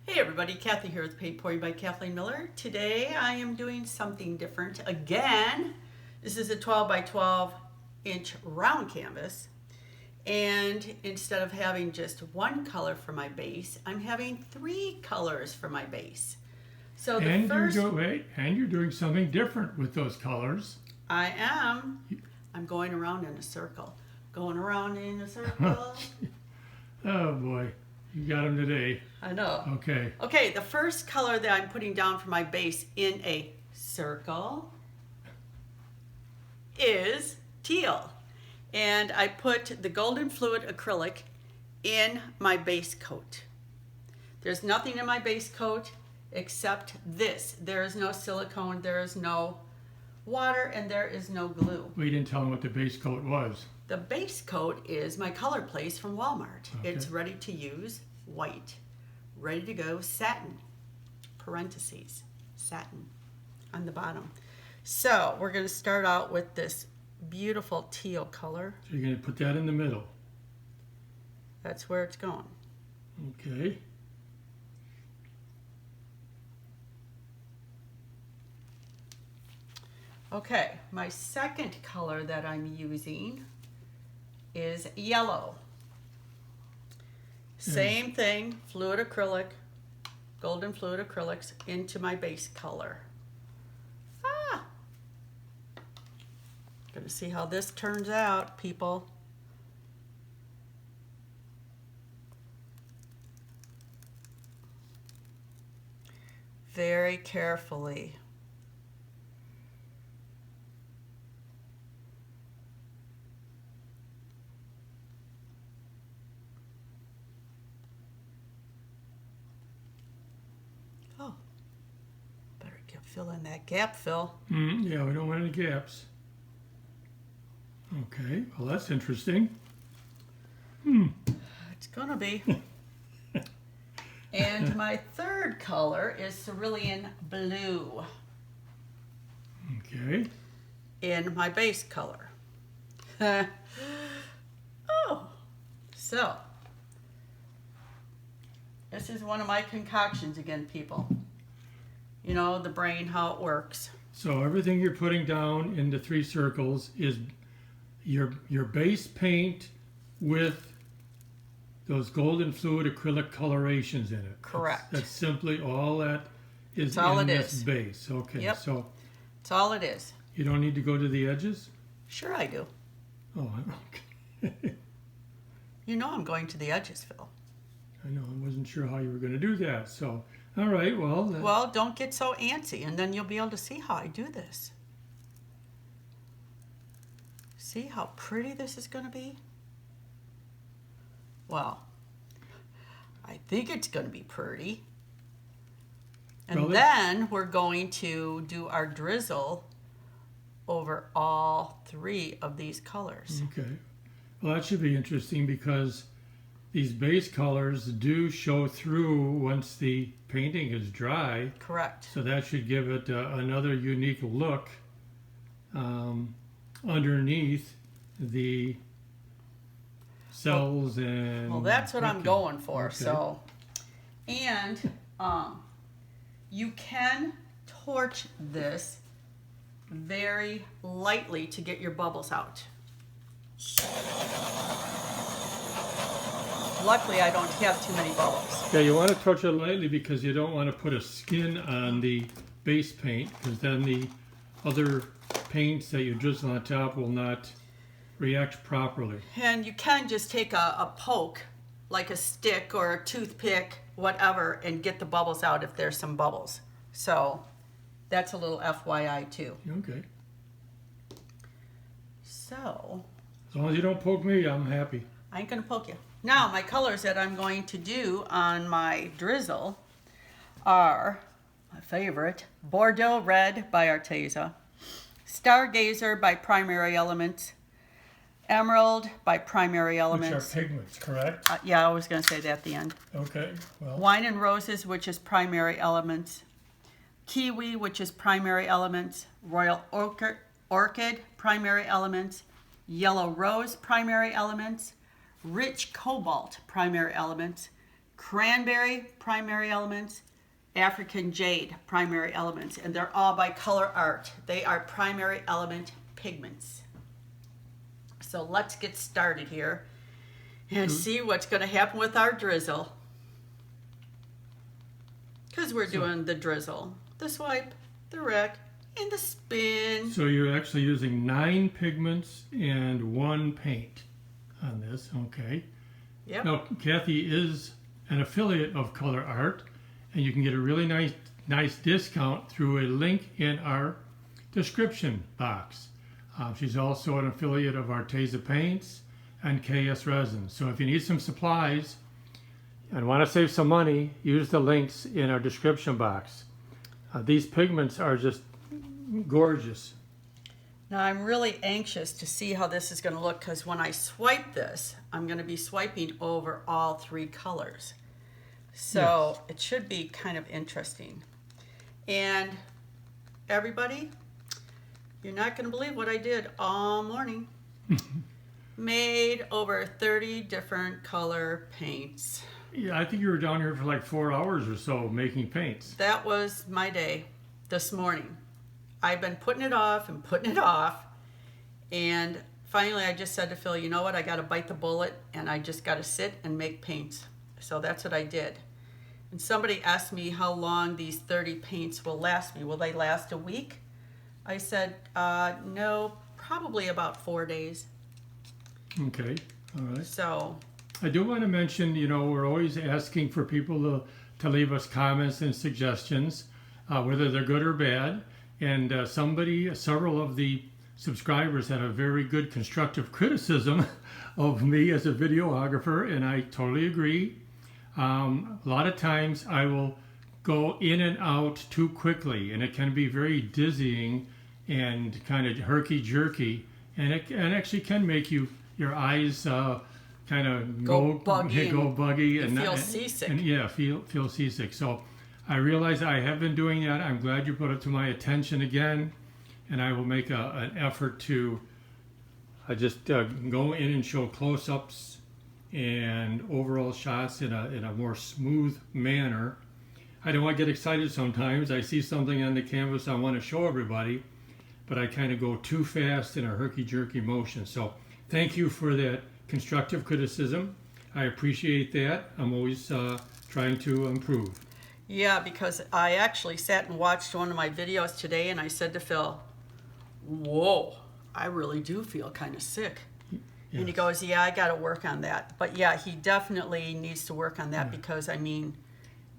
Hey everybody, Kathy here with Paint Pouring by Kathleen Miller. Today I am doing something different again. This is a 12 by 12 inch round canvas, and instead of having just one color for my base, I'm having 3 colors for my base. So the first, you're doing something different with those colors. I am. I'm going around in a circle. Going around in a circle. Oh boy, you got them today. I know. Okay. Okay, the first color that I'm putting down for my base in a circle is teal. And I put the golden fluid acrylic in my base coat. There's nothing in my base coat except this. There is no silicone, there is no water, and there is no glue. We didn't tell them what the base coat was. The base coat is my color place from Walmart. Okay. It's ready to use, white, ready to go, satin, parentheses, satin on the bottom. So we're going to start out with this beautiful teal color. So you're going to put that in the middle. That's where it's going. Okay. Okay, my second color that I'm using is yellow. Same thing, fluid acrylic, golden fluid acrylics into my base color. Gonna see how this turns out, people. Very carefully. Oh, better fill in that gap, Phil. Yeah, we don't want any gaps. Okay, well that's interesting. It's gonna be. And my third color is cerulean blue Okay. in my base color. So this is one of my concoctions again, people. You know, the brain, how it works. So everything you're putting down in the 3 circles is your base paint with those golden fluid acrylic colorations in it. Correct. That's simply all that is all in it this is. base. Okay, Yep. so That's all it is. you don't need to go to the edges? Sure I do. Oh, okay. You know I'm going to the edges, Phil. I know, I wasn't sure how you were going to do that. So, all right, well. Well, don't get so antsy, and then you'll be able to see how I do this. See how pretty this is going to be? Well, I think it's going to be pretty. And Well, then we're going to do our drizzle over all 3 of these colors. Okay. Well, that should be interesting because these base colors do show through once the painting is dry. Correct. So that should give it another unique look underneath the cells and... Well, that's what I'm going for. Okay. So, and you can torch this very lightly to get your bubbles out. Luckily, I don't have too many bubbles. Yeah, you want to touch it lightly because you don't want to put a skin on the base paint, because then the other paints that you drizzle on top will not react properly. And you can just take a poke, like a stick or a toothpick, whatever, and get the bubbles out if there's some bubbles. So that's a little FYI too. Okay. So As long as you don't poke me, I'm happy. I ain't gonna poke you. Now my colors that I'm going to do on my drizzle are my favorite, Bordeaux Red by Arteza, Stargazer by Primary Elements, Emerald by Primary Elements. Which are pigments, correct? Yeah, I was going to say that at the end. Okay, well. Wine and Roses, which is Primary Elements. Kiwi, which is Primary Elements. Royal Orchid, Primary Elements. Yellow Rose, Primary Elements. Rich Cobalt, Primary Elements. Cranberry primary elements, African Jade primary elements, and they're all by ColourArte. They are primary element pigments. So let's get started here and see what's going to happen with our drizzle. Because we're doing the drizzle, the swipe, the rec, and the spin. So you're actually using 9 pigments and 1 paint on this, okay. Yep. Now, Kathy is an affiliate of ColourArte, and you can get a really nice discount through a link in our description box. She's also an affiliate of Arteza Paints and KS Resins. So if you need some supplies and want to save some money, use the links in our description box. These pigments are just gorgeous. Now I'm really anxious to see how this is going to look, because when I swipe this, I'm going to be swiping over all 3 colors. So Yes. It should be kind of interesting. And everybody, you're not going to believe what I did all morning. Made over 30 different color paints. Yeah, I think you were down here for like 4 hours or so making paints. That was my day this morning. I've been putting it off and putting it off. And finally I just said to Phil, you know what, I got to bite the bullet and I just got to sit and make paints. So that's what I did. And somebody asked me how long these 30 paints will last me. Will they last a week? I said, no, probably about 4 days. Okay, all right. So I do want to mention, you know, we're always asking for people to leave us comments and suggestions, whether they're good or bad. And several of the subscribers had a very good constructive criticism of me as a videographer, and I totally agree. A lot of times I will go in and out too quickly, and it can be very dizzying and kind of herky-jerky, and it actually can make your eyes kind of go buggy and feel seasick. And yeah, feel seasick. So I realize I have been doing that. I'm glad you brought it to my attention again, and I will make an effort to just go in and show close-ups and overall shots in a more smooth manner. I don't want to get excited sometimes. I see something on the canvas I want to show everybody, but I kind of go too fast in a herky-jerky motion. So thank you for that constructive criticism. I appreciate that. I'm always trying to improve. Yeah, because I actually sat and watched one of my videos today and I said to Phil, whoa, I really do feel kind of sick. Yes. And he goes, yeah, I got to work on that. But yeah, he definitely needs to work on that because, I mean,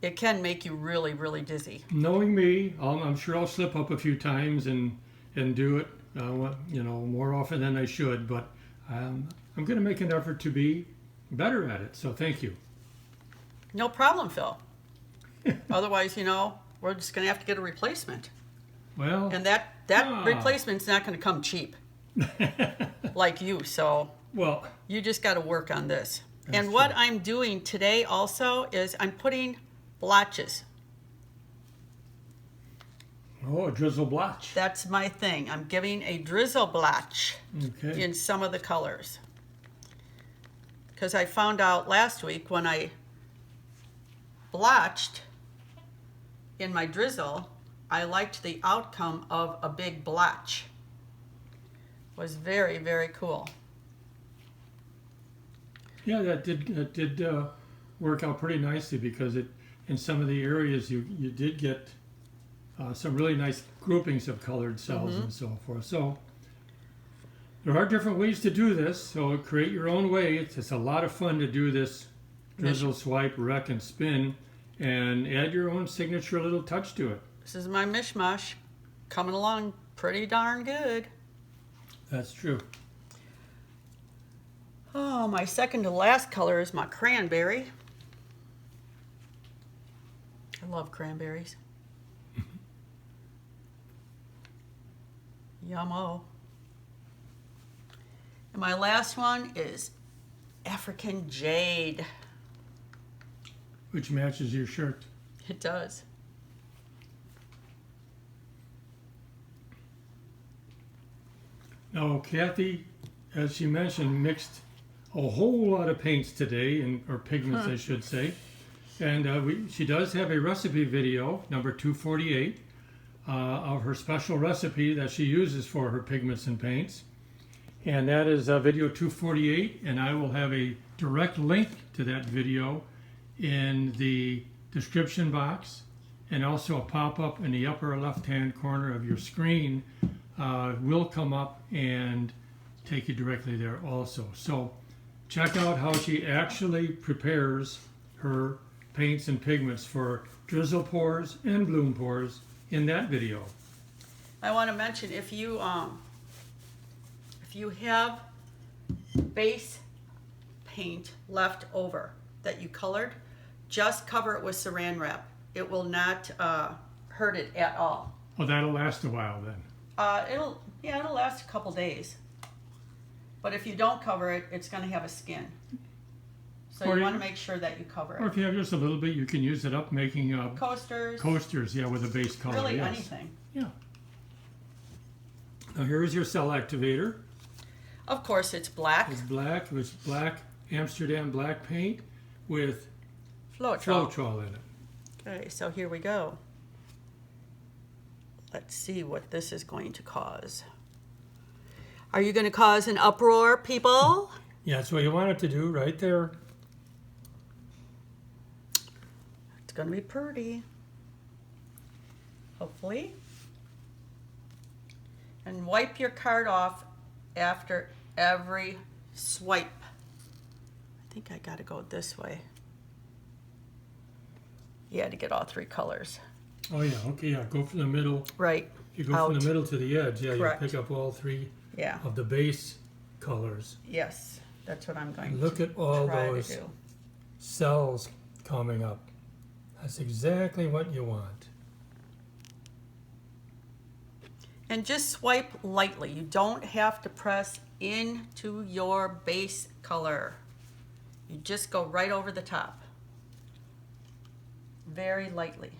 it can make you really, really dizzy. Knowing me, I'm sure I'll slip up a few times and do it, you know, more often than I should. But I'm going to make an effort to be better at it. So thank you. No problem, Phil. Otherwise, you know, we're just going to have to get a replacement. Well, And that replacement's not going to come cheap like you. So well, you just got to work on this. That's And what true. I'm doing today also is I'm putting blotches. oh, a drizzle blotch. That's my thing. I'm giving a drizzle blotch Okay. in some of the colors. Because I found out last week when I blotched in my drizzle, I liked the outcome of a big blotch. It was very, very cool. Yeah, that did work out pretty nicely because in some of the areas you did get some really nice groupings of colored cells and so forth. So there are different ways to do this. So create your own way. It's a lot of fun to do this drizzle, swipe, rec, and spin, and add your own signature little touch to it. This is my mishmash coming along pretty darn good. That's true. Oh, my second to last color is my cranberry. I love cranberries. Yummo. And my last one is African Jade. Which matches your shirt. It does. Now, Kathy, as she mentioned, mixed a whole lot of paints today, or pigments, I should say. And she does have a recipe video, number 248, of her special recipe that she uses for her pigments and paints. And that is video 248, and I will have a direct link to that video in the description box, and also a pop-up in the upper left-hand corner of your screen will come up and take you directly there also. So check out how she actually prepares her paints and pigments for drizzle pores and bloom pores in that video. I want to mention, if you have base paint left over that you colored, just cover it with saran wrap. It will not hurt it at all. Well, that'll last a while then. It'll last a couple days. But if you don't cover it, it's going to have a skin. So you want to make sure that you cover it. Or if you have just a little bit, you can use it up making coasters. Coasters, yeah, with a base color. Really, yes. anything. Yeah. Now here is your cell activator. Of course, it's black. It's black. It's black Amsterdam black paint with Floetrol in it. Okay, so here we go. Let's see what this is going to cause. Are you going to cause an uproar, people? Yeah, that's what you want it to do right there. It's going to be pretty. Hopefully. And wipe your card off after every swipe. I think I got to go this way. Yeah, to get all three colors. Oh yeah, okay, yeah, go from the middle. Right. If you go from the middle to the edge, yeah, Correct. you pick up all three Yeah. of the base colors. Yes, that's what I'm going Look to at all try those to do. cells coming up. That's exactly what you want. And just swipe lightly. You don't have to press into your base color. You just go right over the top. Very lightly.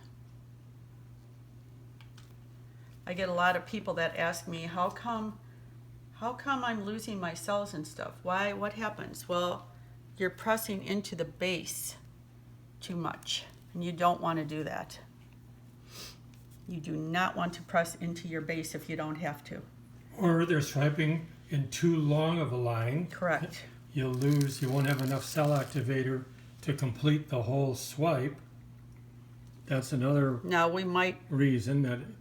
I get a lot of people that ask me, how come I'm losing my cells and stuff? Why? What happens? Well, you're pressing into the base too much, and you don't want to do that. You do not want to press into your base if you don't have to. Or they're swiping in too long of a line. Correct. You won't have enough cell activator to complete the whole swipe. That's another Now we might,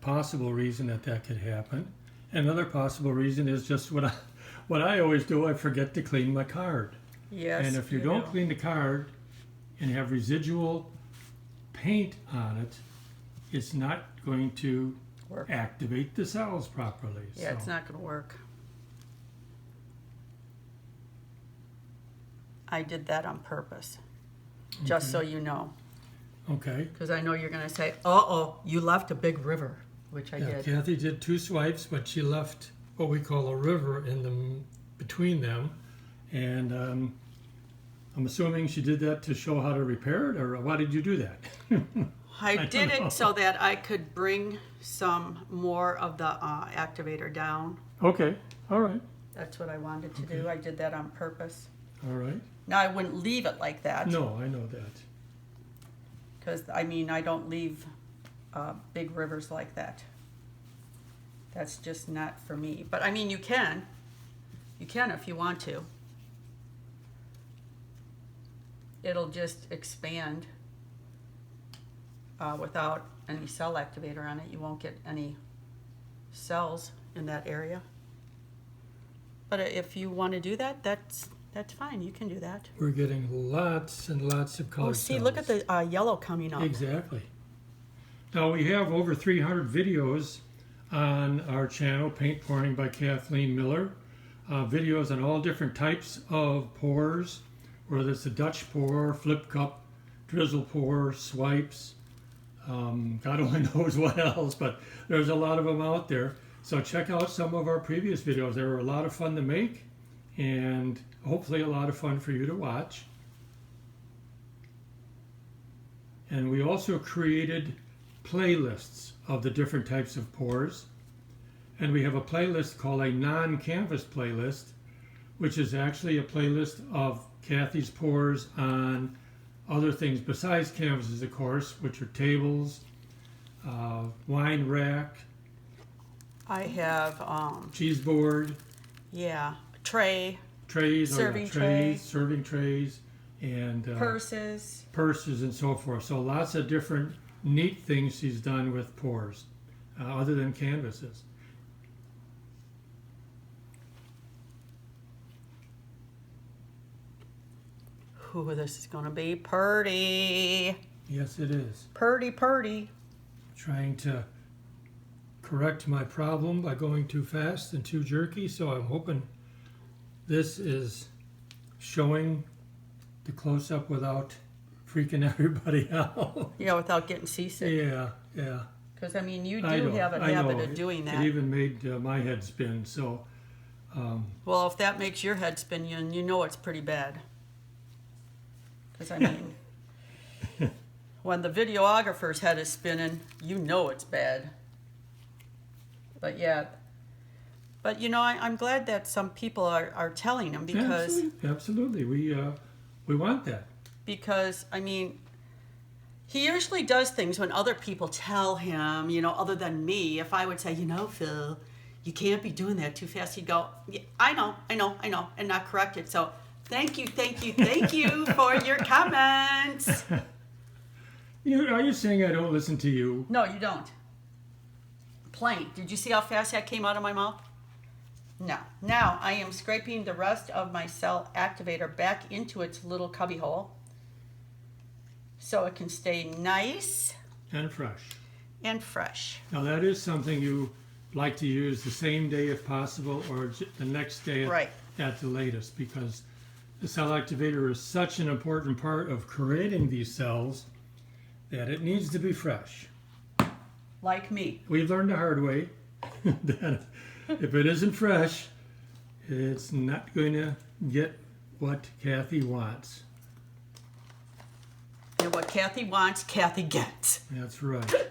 possible reason that could happen. Another possible reason is just what I always do, I forget to clean my card. yes. And if you don't clean the card and have residual paint on it, it's not going to work. activate the cells properly. Yeah, So, it's not going to work. I did that on purpose, just so you know. okay. Because I know you're going to say, uh-oh, you left a big river, which I Yeah, did. Kathy did 2 swipes, but she left what we call a river between them. And I'm assuming she did that to show how to repair it, or why did you do that? I don't did know. it so that I could bring some more of the activator down. Okay, all right, That's what I wanted to do. I did that on purpose. all right. Now, I wouldn't leave it like that. No, I know that. Because, I mean, I don't leave big rivers like that. That's just not for me. But, I mean, you can. You can if you want to. It'll just expand without any cell activator on it. You won't get any cells in that area. But if you want to do that, that's fine. You can do that. We're getting lots and lots of color Oh, see, look at the yellow coming up. Exactly. Now we have over 300 videos on our channel, Paint Pouring by Kathleen Miller. Videos on all different types of pours, whether it's a Dutch pour, flip cup, drizzle pour, swipes, God only knows what else, but there's a lot of them out there. So check out some of our previous videos. They were a lot of fun to make and hopefully a lot of fun for you to watch. And we also created playlists of the different types of pours. And we have a playlist called a non-canvas playlist, which is actually a playlist of Kathy's pours on other things besides canvases, of course, which are tables, wine rack, I have, cheese board, yeah, tray, trays, serving tray, serving trays, and purses. purses and so forth. So lots of different neat things she's done with pours, other than canvases. Ooh, this is gonna be purty. Yes, it is. Purty, purty. Trying to correct my problem by going too fast and too jerky, so I'm hoping this is showing the close-up without freaking everybody out. Yeah, without getting seasick. Yeah, yeah. Because, I mean, you I do know, have a I habit know. of doing It that. even made my head spin, so Well, if that makes your head spin, you know it's pretty bad. Because, I mean, when the videographer's head is spinning, you know it's bad. But, yeah. But, you know, I'm glad that some people are telling him because... absolutely. We want that. Because, I mean, he usually does things when other people tell him, you know, other than me. If I would say, you know, Phil, you can't be doing that too fast, he'd go, yeah, I know, and not correct it. So thank you for your comments. Are you saying I don't listen to you? No, you don't. Plain. Did you see how fast that came out of my mouth? No. Now I am scraping the rest of my cell activator back into its little cubby hole so it can stay nice And fresh. and fresh. Now that is something you like to use the same day if possible, or the next day Right. at the latest, because the cell activator is such an important part of creating these cells that it needs to be fresh. Like me. We've learned the hard way that if it isn't fresh, it's not going to get what Kathy wants. And what Kathy wants, Kathy gets. That's right.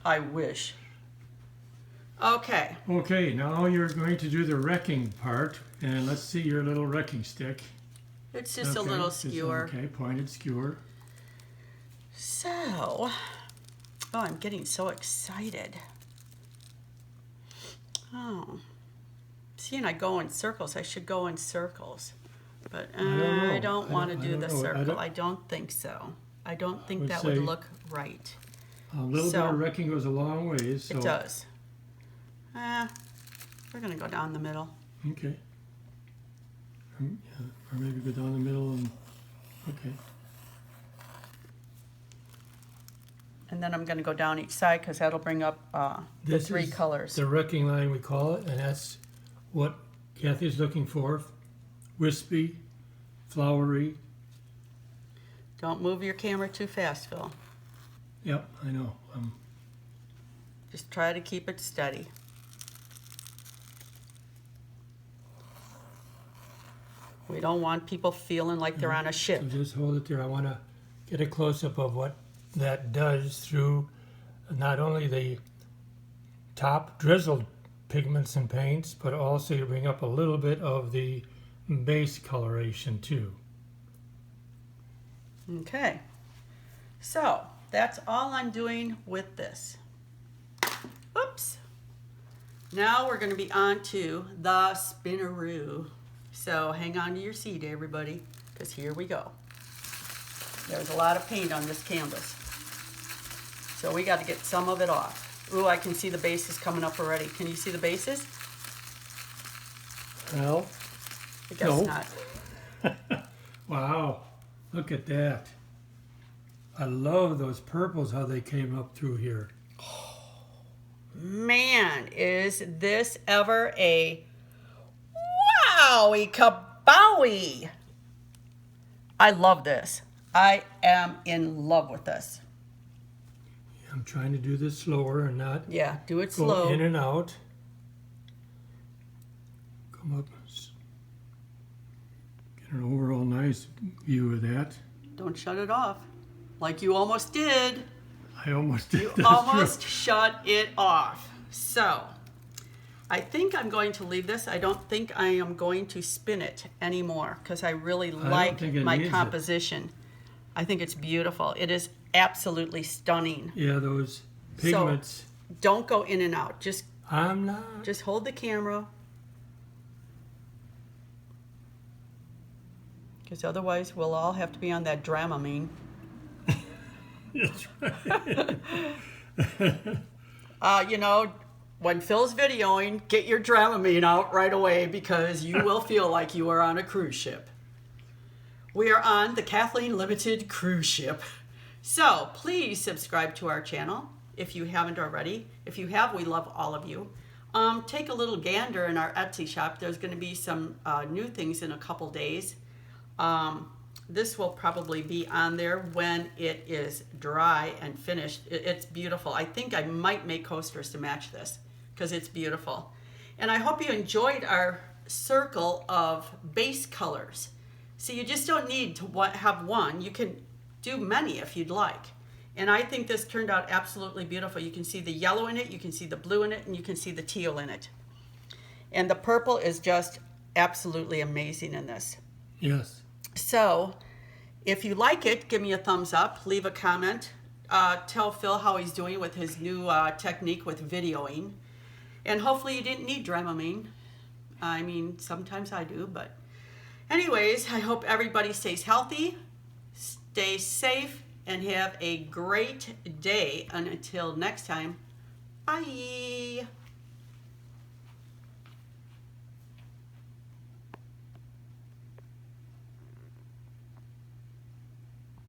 I wish. Okay. Okay, now you're going to do the wrecking part, and let's see your little wrecking stick. It's just a Okay, little just- skewer. Okay, pointed skewer. So, oh, I'm getting so excited. Oh, seeing I go in circles, I should go in circles. But I don't want to do the circle. I don't think so. I don't think that would look right. A little bit of wrecking goes a long ways. So. It does. We're going to go down the middle. Okay. Yeah, or maybe go down the middle and, okay. And then I'm going to go down each side because that'll bring up the three colors. The wrecking line, we call it, and that's what Kathy's looking for. Wispy, flowery. Don't move your camera too fast, Phil. Yep, I know. Just try to keep it steady. We don't want people feeling like they're on a ship. So just hold it there. I want to get a close-up of what that does through not only the top drizzled pigments and paints, but also to bring up a little bit of the base coloration too. Okay, so that's all I'm doing with this. Oops. Now we're going to be on to the spinneroo. So hang on to your seat, everybody, because here we go. There's a lot of paint on this canvas. So we got to get some of it off. Ooh, I can see the bases coming up already. Can you see the bases? Well, I guess no. not. Wow, look at that. I love those purples, how they came up through here. Man, is this ever a wowie kabowie. I love this. I am in love with this. I'm trying to do this slower and not Yeah, do it go slow. in and out. Come up, get an overall nice view of that. Don't shut it off. Like you almost did. I almost did. You That's almost true. shut it off. So, I think I'm going to leave this. I don't think I am going to spin it anymore because I really like think it my needs it. composition. I think it's beautiful. It is absolutely stunning. Yeah, those pigments. So don't go in and out. I'm not. Just hold the camera. Because otherwise we'll all have to be on that Dramamine. That's right. You know, when Phil's videoing, get your Dramamine out right away because you will feel like you are on a cruise ship. We are on the Kathleen Limited cruise ship. So please subscribe to our channel if you haven't already. If you have, we love all of you. Take a little gander in our Etsy shop. There's going to be some new things in a couple days. This will probably be on there when it is dry and finished. It's beautiful. I think I might make coasters to match this because it's beautiful. And I hope you enjoyed our circle of base colors. So you just don't need to have one. You can do many if you'd like. And I think this turned out absolutely beautiful. You can see the yellow in it, you can see the blue in it, and you can see the teal in it. And the purple is just absolutely amazing in this. Yes. So if you like it, give me a thumbs up, leave a comment, tell Phil how he's doing with his new technique with videoing. And hopefully you didn't need Dramamine. I mean, sometimes I do, but anyways, I hope everybody stays healthy, stay safe, and have a great day. And until next time, bye.